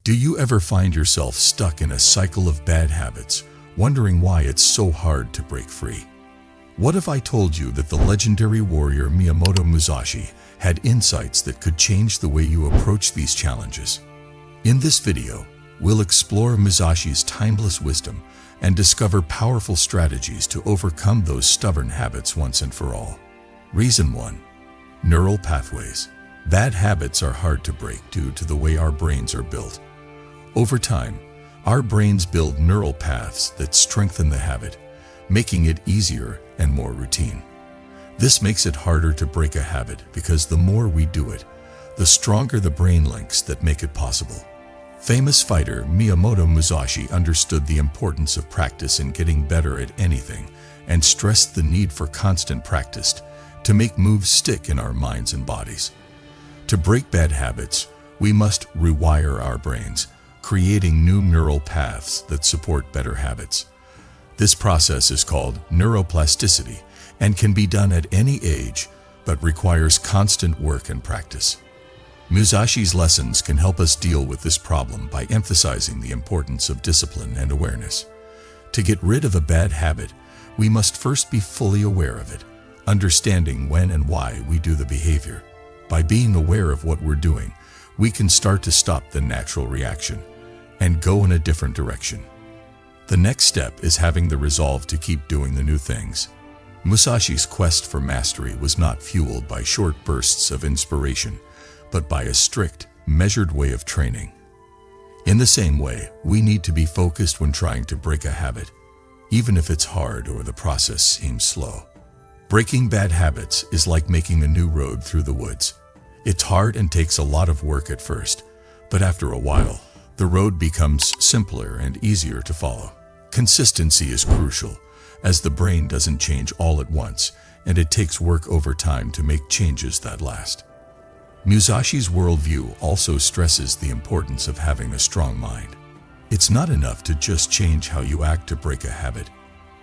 Do you ever find yourself stuck in a cycle of bad habits, wondering why it's so hard to break free? What if I told you that the legendary warrior Miyamoto Musashi had insights that could change the way you approach these challenges? In this video, we'll explore Musashi's timeless wisdom and discover powerful strategies to overcome those stubborn habits once and for all. Reason 1. Neural pathways. Bad habits are hard to break due to the way our brains are built. Over time, our brains build neural paths that strengthen the habit, making it easier and more routine. This makes it harder to break a habit because the more we do it, the stronger the brain links that make it possible. Famous fighter Miyamoto Musashi understood the importance of practice in getting better at anything and stressed the need for constant practice to make moves stick in our minds and bodies. To break bad habits, we must rewire our brains, creating new neural paths that support better habits. This process is called neuroplasticity and can be done at any age, but requires constant work and practice. Musashi's lessons can help us deal with this problem by emphasizing the importance of discipline and awareness. To get rid of a bad habit, we must first be fully aware of it, understanding when and why we do the behavior. By being aware of what we're doing, we can start to stop the natural reaction and go in a different direction. The next step is having the resolve to keep doing the new things. Musashi's quest for mastery was not fueled by short bursts of inspiration, but by a strict, measured way of training. In the same way, we need to be focused when trying to break a habit, even if it's hard or the process seems slow. Breaking bad habits is like making a new road through the woods. It's hard and takes a lot of work at first, but after a while, the road becomes simpler and easier to follow. Consistency is crucial, as the brain doesn't change all at once, and it takes work over time to make changes that last. Musashi's worldview also stresses the importance of having a strong mind. It's not enough to just change how you act to break a habit.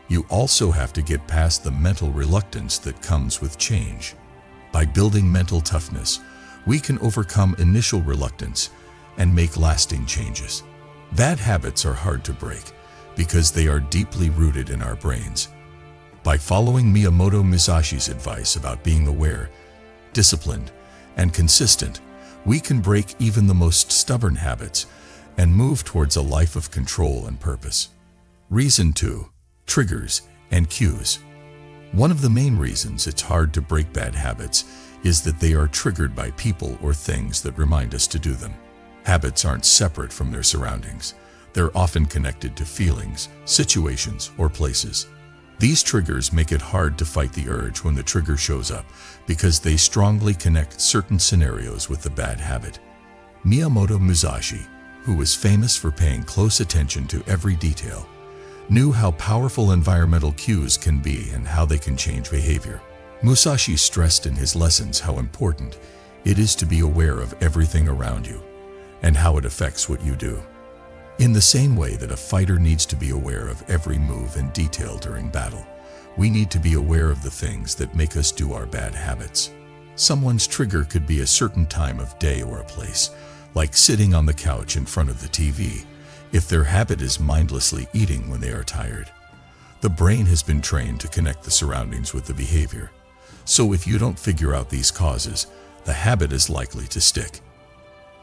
You also have to get past the mental reluctance that comes with change. By building mental toughness, we can overcome initial reluctance and make lasting changes. Bad habits are hard to break because they are deeply rooted in our brains. By following Miyamoto Musashi's advice about being aware, disciplined, and consistent, we can break even the most stubborn habits and move towards a life of control and purpose. Reason 2. Triggers and cues. One of the main reasons it's hard to break bad habits is that they are triggered by people or things that remind us to do them. Habits aren't separate from their surroundings. They're often connected to feelings, situations, or places. These triggers make it hard to fight the urge when the trigger shows up because they strongly connect certain scenarios with the bad habit. Miyamoto Musashi, who was famous for paying close attention to every detail, knew how powerful environmental cues can be and how they can change behavior. Musashi stressed in his lessons how important it is to be aware of everything around you and how it affects what you do. In the same way that a fighter needs to be aware of every move and detail during battle, we need to be aware of the things that make us do our bad habits. Someone's trigger could be a certain time of day or a place, like sitting on the couch in front of the TV, if their habit is mindlessly eating when they are tired. The brain has been trained to connect the surroundings with the behavior. So if you don't figure out these causes, the habit is likely to stick.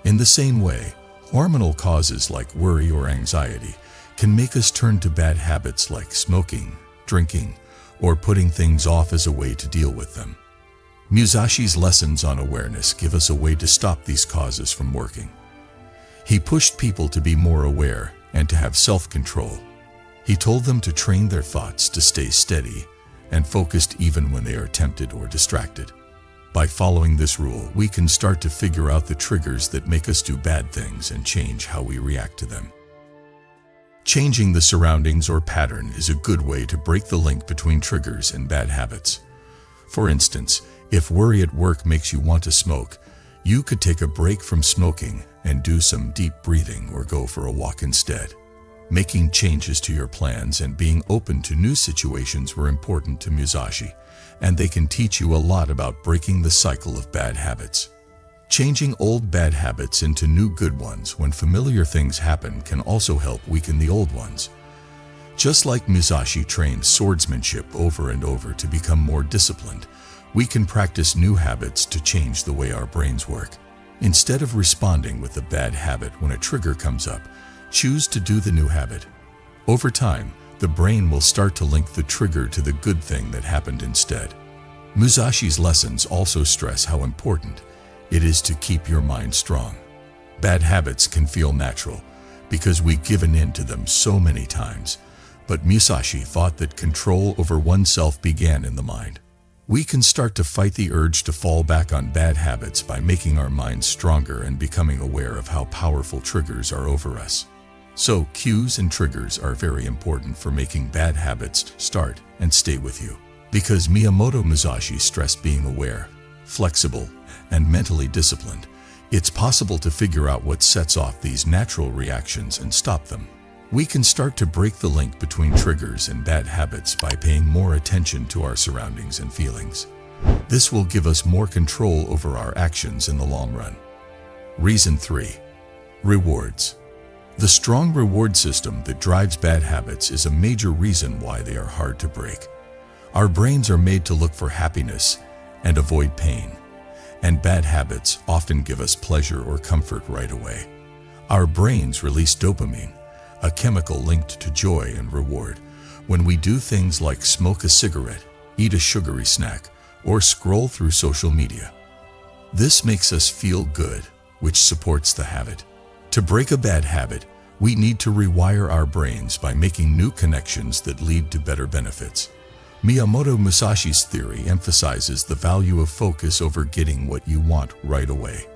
In the same way, hormonal causes like worry or anxiety can make us turn to bad habits like smoking, drinking, or putting things off as a way to deal with them. Musashi's lessons on awareness give us a way to stop these causes from working. He pushed people to be more aware and to have self-control. He told them to train their thoughts to stay steady and focused even when they are tempted or distracted. By following this rule, we can start to figure out the triggers that make us do bad things and change how we react to them. Changing the surroundings or pattern is a good way to break the link between triggers and bad habits. For instance, if worry at work makes you want to smoke, you could take a break from smoking and do some deep breathing or go for a walk instead. Making changes to your plans and being open to new situations were important to Musashi, and they can teach you a lot about breaking the cycle of bad habits. Changing old bad habits into new good ones when familiar things happen can also help weaken the old ones. Just like Musashi trained swordsmanship over and over to become more disciplined, we can practice new habits to change the way our brains work. Instead of responding with a bad habit when a trigger comes up, choose to do the new habit. Over time, the brain will start to link the trigger to the good thing that happened instead. Musashi's lessons also stress how important it is to keep your mind strong. Bad habits can feel natural because we've given in to them so many times, but Musashi thought that control over oneself began in the mind. We can start to fight the urge to fall back on bad habits by making our minds stronger and becoming aware of how powerful triggers are over us. So, cues and triggers are very important for making bad habits start and stay with you. Because Miyamoto Musashi stressed being aware, flexible, and mentally disciplined, it's possible to figure out what sets off these natural reactions and stop them. We can start to break the link between triggers and bad habits by paying more attention to our surroundings and feelings. This will give us more control over our actions in the long run. Reason 3. Rewards. The strong reward system that drives bad habits is a major reason why they are hard to break. Our brains are made to look for happiness and avoid pain, and bad habits often give us pleasure or comfort right away. Our brains release dopamine, a chemical linked to joy and reward, when we do things like smoke a cigarette, eat a sugary snack, or scroll through social media. This makes us feel good, which supports the habit. To break a bad habit, we need to rewire our brains by making new connections that lead to better benefits. Miyamoto Musashi's theory emphasizes the value of focus over getting what you want right away.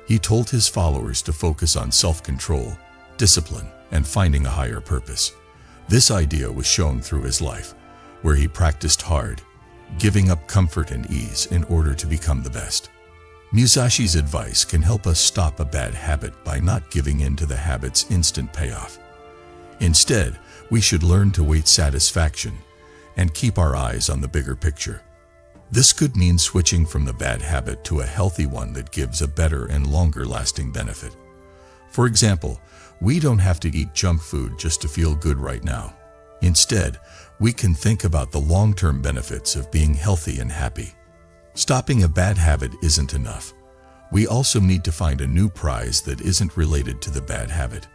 He told his followers to focus on self-control, discipline, and finding a higher purpose. This idea was shown through his life, where he practiced hard, giving up comfort and ease in order to become the best. Musashi's advice can help us stop a bad habit by not giving in to the habit's instant payoff. Instead, we should learn to wait satisfaction and keep our eyes on the bigger picture. This could mean switching from the bad habit to a healthy one that gives a better and longer-lasting benefit. For example, we don't have to eat junk food just to feel good right now. Instead, we can think about the long-term benefits of being healthy and happy. Stopping a bad habit isn't enough. We also need to find a new prize that isn't related to the bad habit.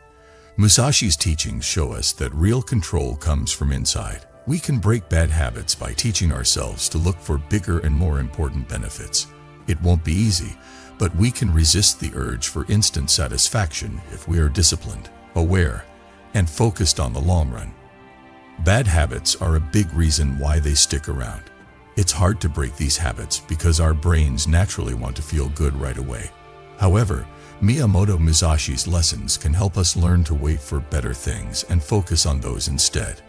Musashi's teachings show us that real control comes from inside. We can break bad habits by teaching ourselves to look for bigger and more important benefits. It won't be easy, but we can resist the urge for instant satisfaction if we are disciplined, aware, and focused on the long run. Bad habits are a big reason why they stick around. It's hard to break these habits because our brains naturally want to feel good right away. However, Miyamoto Musashi's lessons can help us learn to wait for better things and focus on those instead.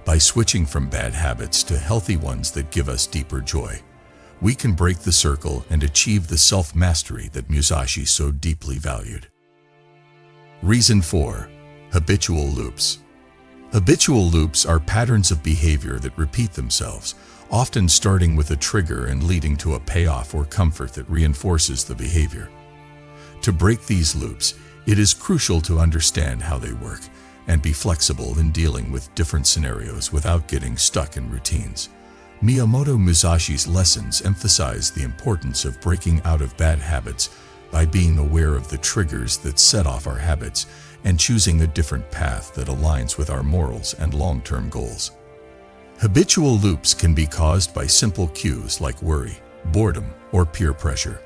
By switching from bad habits to healthy ones that give us deeper joy, we can break the circle and achieve the self-mastery that Musashi so deeply valued. Reason 4. Habitual loops. Habitual loops are patterns of behavior that repeat themselves, often starting with a trigger and leading to a payoff or comfort that reinforces the behavior. To break these loops, it is crucial to understand how they work and be flexible in dealing with different scenarios without getting stuck in routines. Miyamoto Musashi's lessons emphasize the importance of breaking out of bad habits by being aware of the triggers that set off our habits and choosing a different path that aligns with our morals and long-term goals. Habitual loops can be caused by simple cues like worry, boredom, or peer pressure.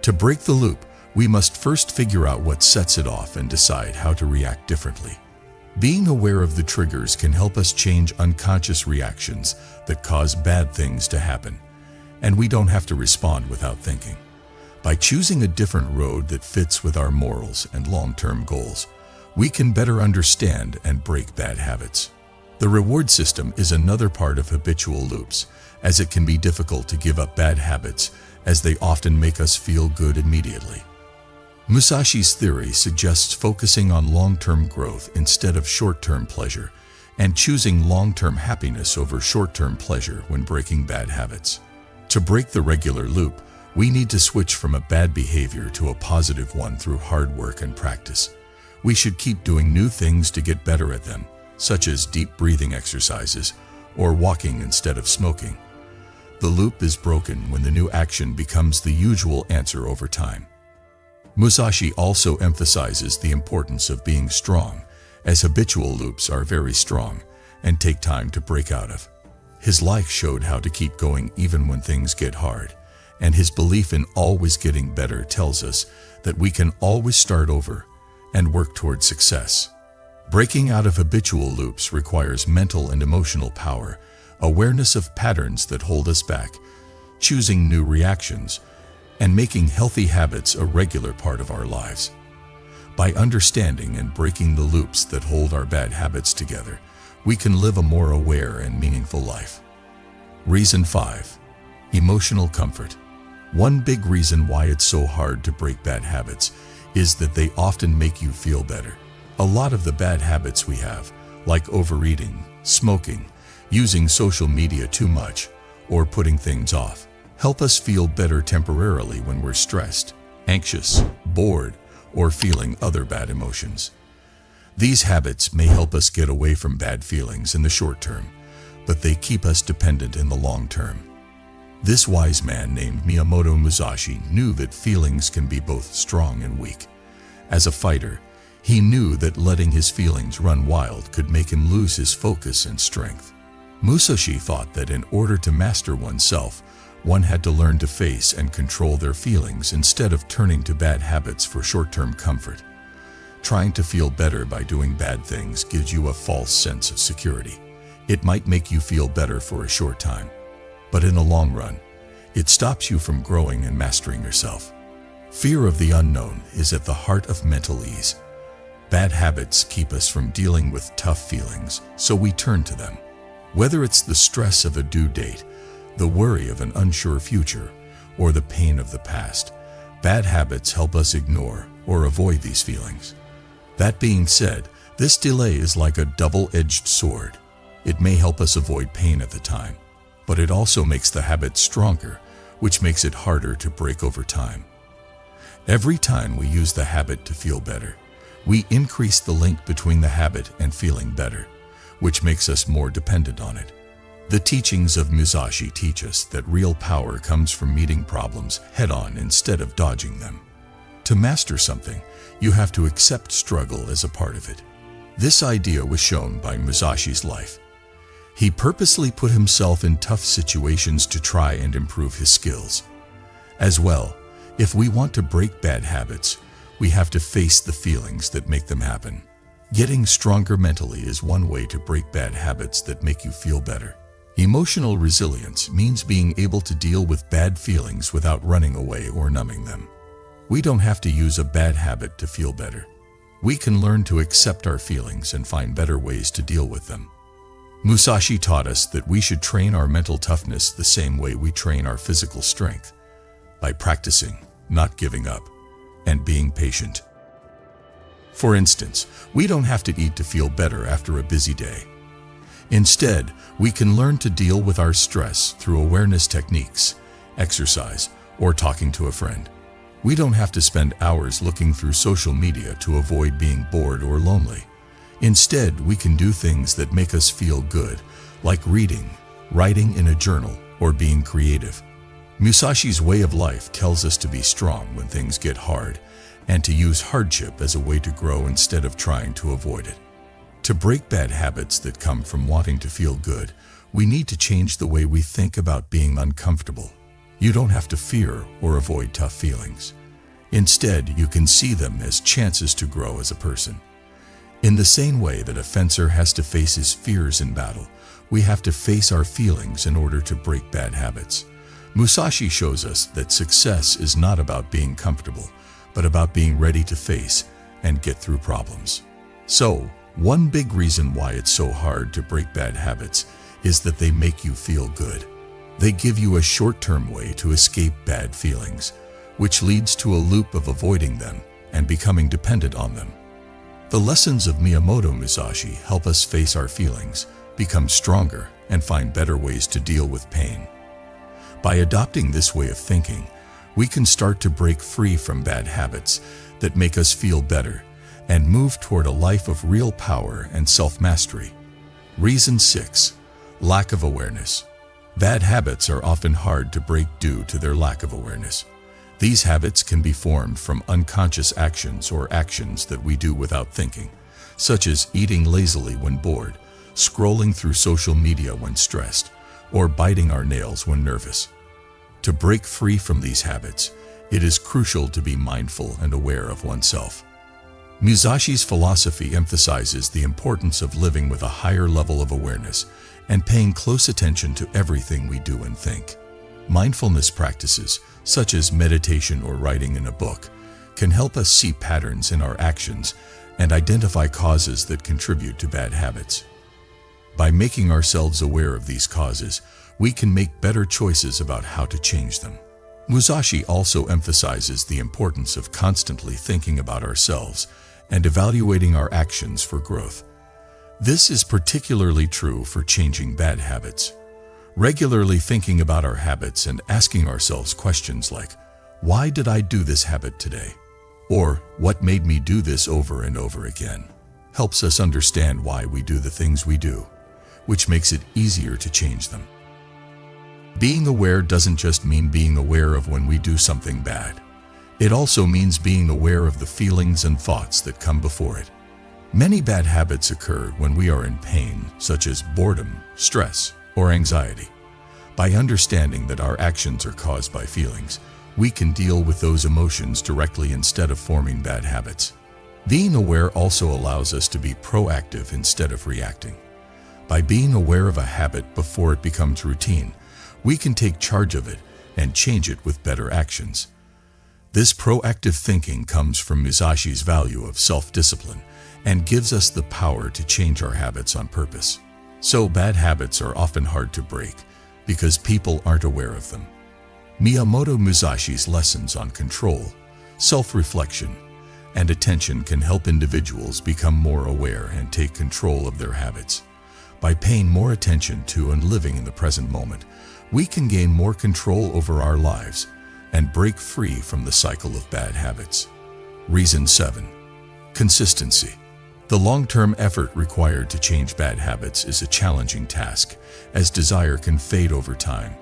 To break the loop, we must first figure out what sets it off and decide how to react differently. Being aware of the triggers can help us change unconscious reactions that cause bad things to happen, and we don't have to respond without thinking. By choosing a different road that fits with our morals and long-term goals, we can better understand and break bad habits. The reward system is another part of habitual loops, as it can be difficult to give up bad habits as they often make us feel good immediately. Musashi's theory suggests focusing on long-term growth instead of short-term pleasure, and choosing long-term happiness over short-term pleasure when breaking bad habits. To break the regular loop, We need to switch from a bad behavior to a positive one through hard work and practice. We should keep doing new things to get better at them, such as deep breathing exercises or walking instead of smoking. The loop is broken when the new action becomes the usual answer over time. Musashi also emphasizes the importance of being strong, as habitual loops are very strong and take time to break out of. His life showed how to keep going even when things get hard, and his belief in always getting better tells us that we can always start over and work toward success. Breaking out of habitual loops requires mental and emotional power, awareness of patterns that hold us back, choosing new reactions, and making healthy habits a regular part of our lives. By understanding and breaking the loops that hold our bad habits together, we can live a more aware and meaningful life. Reason 5. Emotional comfort. One big reason why it's so hard to break bad habits is that they often make you feel better. A lot of the bad habits we have, like overeating, smoking, using social media too much, or putting things off, help us feel better temporarily when we're stressed, anxious, bored, or feeling other bad emotions. These habits may help us get away from bad feelings in the short term, but they keep us dependent in the long term. This wise man named Miyamoto Musashi knew that feelings can be both strong and weak. As a fighter, he knew that letting his feelings run wild could make him lose his focus and strength. Musashi thought that in order to master oneself, one had to learn to face and control their feelings instead of turning to bad habits for short-term comfort. Trying to feel better by doing bad things gives you a false sense of security. It might make you feel better for a short time, but in the long run, it stops you from growing and mastering yourself. Fear of the unknown is at the heart of mental ease. Bad habits keep us from dealing with tough feelings, so we turn to them. Whether it's the stress of a due date, the worry of an unsure future, or the pain of the past, bad habits help us ignore or avoid these feelings. That being said, this delay is like a double-edged sword. It may help us avoid pain at the time, but it also makes the habit stronger, which makes it harder to break over time. Every time we use the habit to feel better, we increase the link between the habit and feeling better, which makes us more dependent on it. The teachings of Musashi teach us that real power comes from meeting problems head-on instead of dodging them. To master something, you have to accept struggle as a part of it. This idea was shown by Musashi's life. He purposely put himself in tough situations to try and improve his skills. As well, if we want to break bad habits, we have to face the feelings that make them happen. Getting stronger mentally is one way to break bad habits that make you feel better. Emotional resilience means being able to deal with bad feelings without running away or numbing them. We don't have to use a bad habit to feel better. We can learn to accept our feelings and find better ways to deal with them. Musashi taught us that we should train our mental toughness the same way we train our physical strength, by practicing, not giving up, and being patient. For instance, we don't have to eat to feel better after a busy day. Instead, we can learn to deal with our stress through awareness techniques, exercise, or talking to a friend. We don't have to spend hours looking through social media to avoid being bored or lonely. Instead, we can do things that make us feel good, like reading, writing in a journal, or being creative. Musashi's way of life tells us to be strong when things get hard, and to use hardship as a way to grow instead of trying to avoid it. To break bad habits that come from wanting to feel good, we need to change the way we think about being uncomfortable. You don't have to fear or avoid tough feelings. Instead, you can see them as chances to grow as a person. In the same way that a fencer has to face his fears in battle, we have to face our feelings in order to break bad habits. Musashi shows us that success is not about being comfortable, but about being ready to face and get through problems. So, one big reason why it's so hard to break bad habits is that they make you feel good. They give you a short-term way to escape bad feelings, which leads to a loop of avoiding them and becoming dependent on them. The lessons of Miyamoto Musashi help us face our feelings, become stronger, and find better ways to deal with pain. By adopting this way of thinking, we can start to break free from bad habits that make us feel better and move toward a life of real power and self-mastery. Reason 6. Lack of awareness. Bad habits are often hard to break due to their lack of awareness. These habits can be formed from unconscious actions or actions that we do without thinking, such as eating lazily when bored, scrolling through social media when stressed, or biting our nails when nervous. To break free from these habits, it is crucial to be mindful and aware of oneself. Musashi's philosophy emphasizes the importance of living with a higher level of awareness and paying close attention to everything we do and think. Mindfulness practices, such as meditation or writing in a book, can help us see patterns in our actions and identify causes that contribute to bad habits. By making ourselves aware of these causes, we can make better choices about how to change them. Musashi also emphasizes the importance of constantly thinking about ourselves and evaluating our actions for growth. This is particularly true for changing bad habits. Regularly thinking about our habits and asking ourselves questions like, "Why did I do this habit today?" Or, "What made me do this over and over again?" helps us understand why we do the things we do, which makes it easier to change them. Being aware doesn't just mean being aware of when we do something bad. It also means being aware of the feelings and thoughts that come before it. Many bad habits occur when we are in pain, such as boredom, stress, or anxiety. By understanding that our actions are caused by feelings, we can deal with those emotions directly instead of forming bad habits. Being aware also allows us to be proactive instead of reacting. By being aware of a habit before it becomes routine, we can take charge of it and change it with better actions. This proactive thinking comes from Musashi's value of self-discipline and gives us the power to change our habits on purpose. So bad habits are often hard to break because people aren't aware of them. Miyamoto Musashi's lessons on control, self-reflection, and attention can help individuals become more aware and take control of their habits. By paying more attention to and living in the present moment, we can gain more control over our lives and break free from the cycle of bad habits. Reason 7. Consistency. The long-term effort required to change bad habits is a challenging task, as desire can fade over time,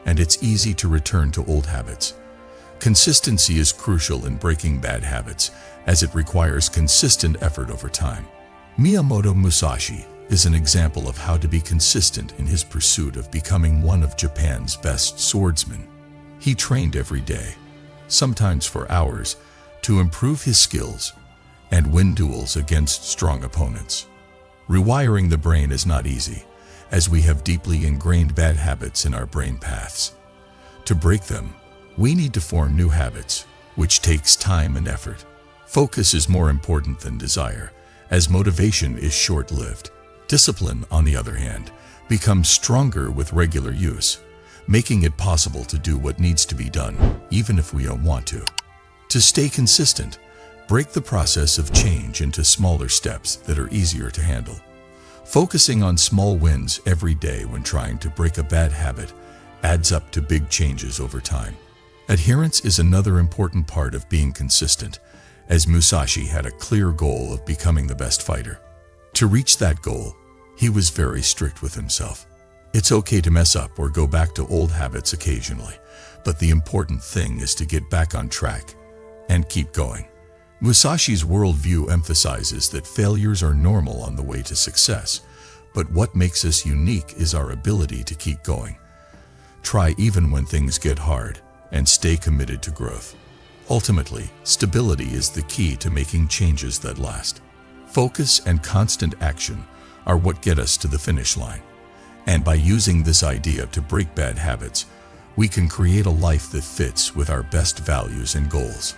and it's easy to return to old habits. Consistency is crucial in breaking bad habits, as it requires consistent effort over time. Miyamoto Musashi is an example of how to be consistent in his pursuit of becoming one of Japan's best swordsmen. He trained every day, sometimes for hours, to improve his skills and win duels against strong opponents. Rewiring the brain is not easy, as we have deeply ingrained bad habits in our brain paths. To break them, we need to form new habits, which takes time and effort. Focus is more important than desire, as motivation is short-lived. Discipline, on the other hand, becomes stronger with regular use, making it possible to do what needs to be done, even if we don't want to. To stay consistent, break the process of change into smaller steps that are easier to handle. Focusing on small wins every day when trying to break a bad habit adds up to big changes over time. Adherence is another important part of being consistent, as Musashi had a clear goal of becoming the best fighter. To reach that goal, he was very strict with himself. It's okay to mess up or go back to old habits occasionally, but the important thing is to get back on track and keep going. Musashi's worldview emphasizes that failures are normal on the way to success, but what makes us unique is our ability to keep going. Try even when things get hard, and stay committed to growth. Ultimately, stability is the key to making changes that last. Focus and constant action are what get us to the finish line. And by using this idea to break bad habits, we can create a life that fits with our best values and goals.